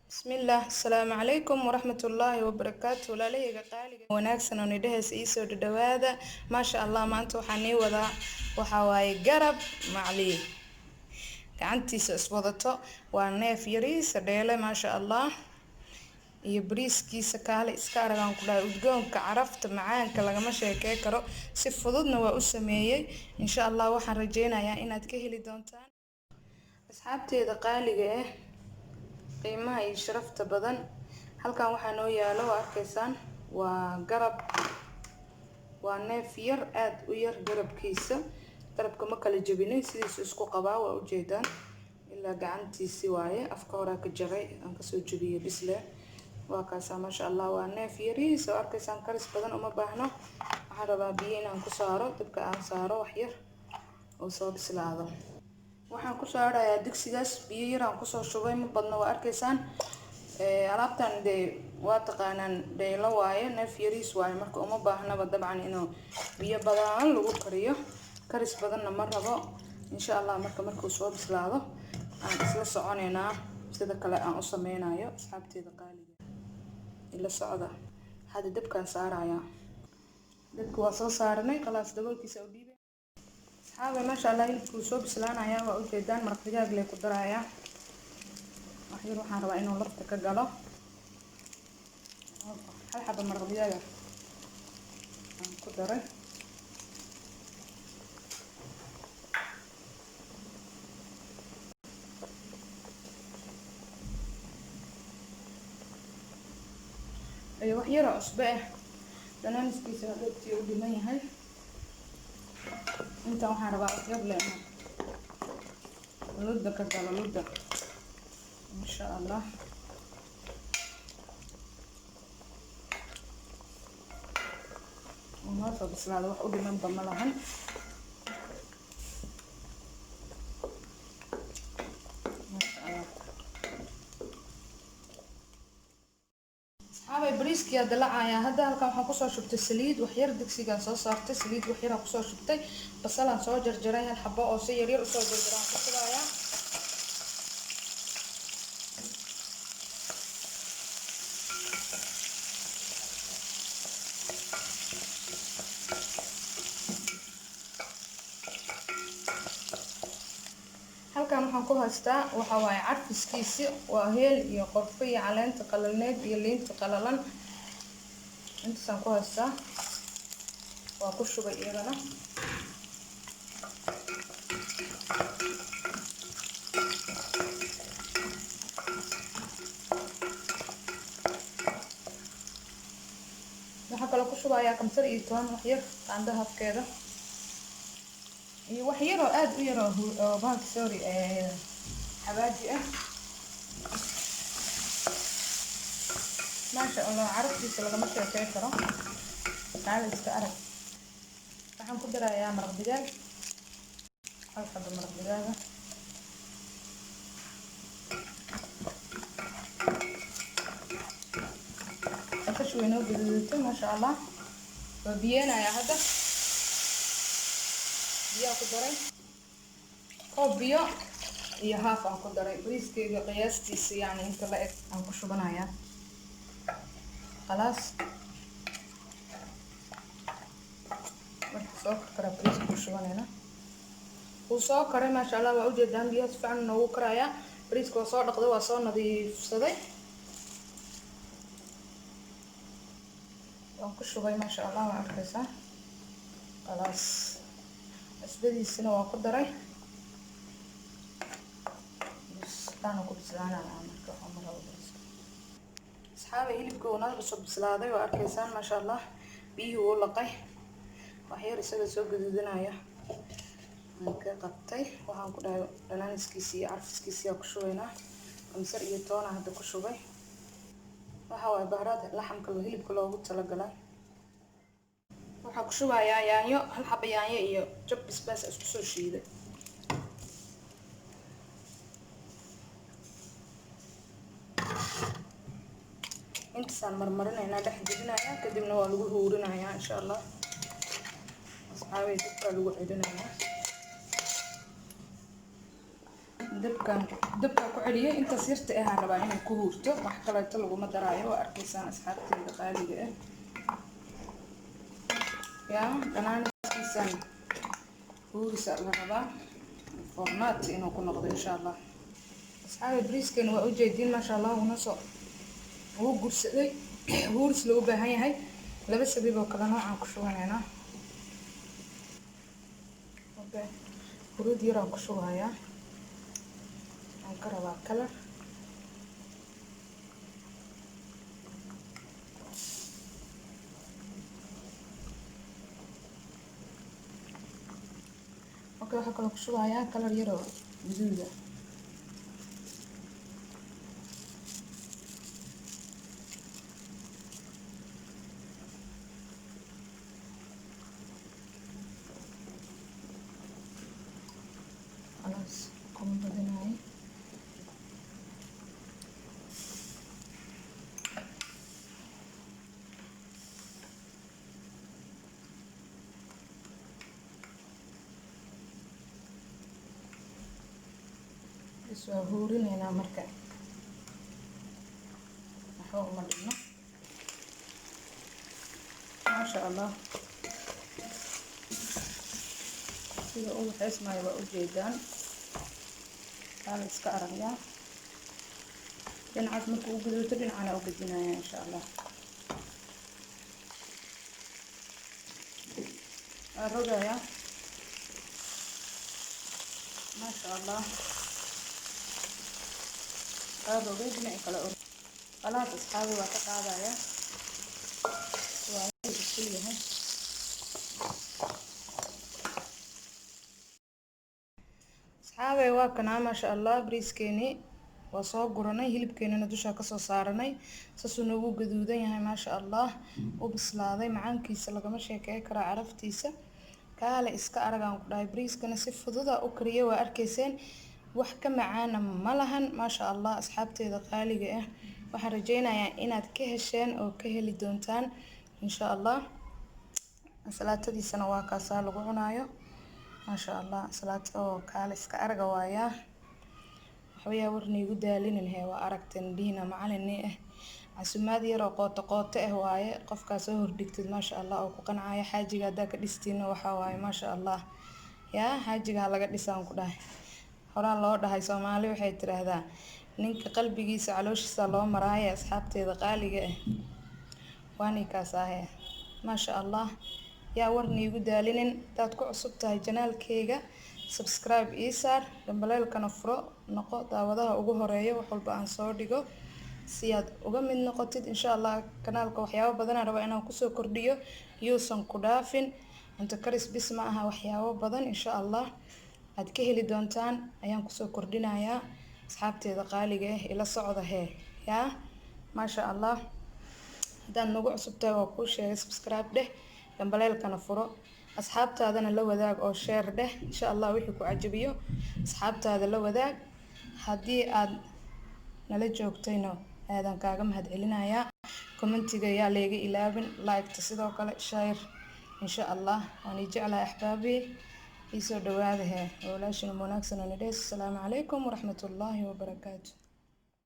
بسم الله السلام عليكم ورحمة الله وبركاته ولا قالي وناكسن وندهس إيسو دوادا ما شاء الله ما أنتو حني وذا وحواي قرب معلي كعنتي سوضته ونيف يريس ديله ما شاء الله يبريسكيisa kaale iska aragaan ku dhahay udgoonka carafta macaanka lagama sheekay karo si fududna waa u sameeyay insha Allah waxaan rajeynayaa inaad ka heli doontaan asxaabteeda qaaliga ah qiimaha iyo sharafta badan halkan waxaa noo yaalo waa arkaysaan waa garab waa neef yar aad u yar garabka ma kala jabinin sidiisu isku qabaa waa u jeedaan ilaa gacantiisi waaye afka hore ka jaray aan ka soo jabiyay bisle وكاسا ما شاء الله ونيف يريس وأركيسان كرس بدن وما باهنا وحربا بيين عن كسارة تبقى عن سارة وحير وصوب سلاذة وحن كسارة يا دكسيجاس بيير عن كسر شوي مبضنا وأركيسان عرفتان دي واتقانا دي لواي نيف يريس واي مركو وما باهنا طبعا إنه بيه بدن لو كريه كرس بدن مرة بقى إن شاء الله مركو صوب سلاذة عن إسلا سعونينا سيدا كلا عن أصمينا يو أصحابتي دقالي إلا الصعدة هذا دبكان صارعيا دبك وصل صارني خلاص دبولكي سعودي هذا ما شاء الله يلكو صوب سلان عيا وأوجدان مرق دجاج لي قدرايا أخير وحنا ربا إنه لفت كجلا هل حب مرق دجاج قدره أيوة وحيرة أصبع دنانس كيسة هدوتي ودمي هاي انت وحنا ربع أطيب لأنه لودة كتالا لودة إن شاء الله ونوصل بسلالة وح ودي من ضملهن بريسكي هذا لعايا هذا هلكان waxaan kusoo shubtay saliid wax yar digsiga soo saartay saliid wax yar kusoo shubtay basalan soo jarjaray hal xabo oo si yar yar u soo jarjaraan ku shubaya halkan waxaan ku haystaa waxa waay carfiskiisi waa heel iyo qorfo iyo caleenta qalalneed iyo liinta qalalan intaasaan ku haystaa waa ku shubay iyadana waxaa kaloo ku shubayaa kamsar iyo toon wax yar qaando hafkeeda iyo wax yar oo aad u yar oo bahal sorry xabaaji ah maasha Allah carabtiisa lagama sheekay karo qaali iska arag waxaan ku darayaa maraq digaag hal xabo maraq digaaga afash weynoo guduudtay maasha Allah waa biyeenaya hadda biyaa ku daray koob biyo iyo haaf aan ku daray bariiskeyga qiyaastiisa yani inta la eg aan ku shubanayaa خلاص marka soo kara bariiska ku shubanayna uu soo karay ma sha Allah waa u jeedaan biyo si fiican ugu karaya bariiska waa soo dhaqday waa soo nadiifsaday waan ku shubay ma sha Allah waa arkaysaa خلاص asbadiisina waa ku daray baan ku bislaanaa marka xamar أصحابي هلبك ونادر صوب سلادة وأركيسان ما شاء الله بيه ولقي وحير يسوي سوق جديدنا هنك قطعي وهم كده لنا نسكيسي عرف سكيسي أكشوينا كمسر يتونا هذا كشوي وهو بهارات لحم كله هلب كله وقت لقلا وحكشوا يا يانيو هل حب يانيو جب بس أسكسو شيء ده intaasaan marmarinaynaa dhex jebinayaa kadibna waa lagu huurinayaa insha Allah asxaabay dadka lagu celinayaa dabka ku celiyo inta sirta ah rabaa inay ku hurto wax kale inta lagu ma daraayo waa arkaysaan asxaabteeda qaaliga ah yaa dhanaankiisan huurisa la rabaa formaat inuu ku noqdo insha Allah asxaabi bariiskan waa u jeedin ma sha Allah una soo uu gursaday huuris loo baahan yahay laba sabiib oo kala nooc aan ku shubanayna huruud yar aan ku shubayaa aan ka rabaa kala waxa kale ku shubayaa kalar yar oo guduud ah خلاص كم بدناي soo huurinayna marka waxa uu madhino ma sha Allah sida uu xismay waa u jeedaan aan iska aragna dhinacaas markuu u guduuto dhinacana u gudinaya insha Allah arogaya ma sha Allah arogay dhinaca kale oo خلاص asxaabi waa ka qaadaya waa isku yahay asxaabi waa kana ma sha Allah bariiskeeni waa soo guranay hilibkeenana dusha ka soo saaranay saasuu nagu gaduudan yahay ma sha Allah u bislaaday macaankiisa lagama sheekay kara caraftiisa kaale iska aragaan ku dhahay bariiskana si fudud ah u kariyo waa arkayseen wax ka macaan ma lahan ma sha Allah asxaabteeda qaaliga ah waxaan rajeynayaa inaad ka hesheen oo ka heli doontaan insha Allah salaatadiisana waa kaasa lagu cunaayo ما شاء الله صلاة أو كالس كأرجع وياه وحويا ورني جدالين هي وأركتن دينا معلني عسماد يرى قاطع هواية قف كسور دكتور ما شاء الله أو كان عاي حاجة قدك دستين وحواي ما شاء الله يا حاجة على قد لسان كده هرا الله ده هاي سومالي وحيد هذا نينك قلبي جيس علوش سلام مرايا أصحابتي ذقالي واني كاساه ما شاء الله يا ورني جدالين تاتكو عصبتها جنال كيجا سبسكرايب إيسار دمبلال كنفرو نقاط وضعها أجوه رأيه وحول بأنصار ديجو سياد وجمن نقطة إن شاء الله كنالك وحياة بدنا ربعنا وكسو كرديو يوسن كدافن أنت كرس بسمعها وحياة بدن إن شاء الله هتكهلي دونتان أيام كسو كردنا يا أصحابتي ذقالي إلى الصعودة هي يا ما شاء الله دان نقول عصبتها وكوش سبسكرايب ده دمبلالكana furo asxaabtaadana la wadaag oo share dheh insha Allah wixii ku cajabiyo asxaabtaada la wadaag hadii aad nala joogtayno aadan kaaga mahad celinaya commentiga yaa leega ilaabin like sidoo kale share insha Allah waan jeclaa ahbaabi isoo dhawaada walaashin wanaagsan oo nidhees assalamu alaykum wa rahmatullahi wa barakaatuh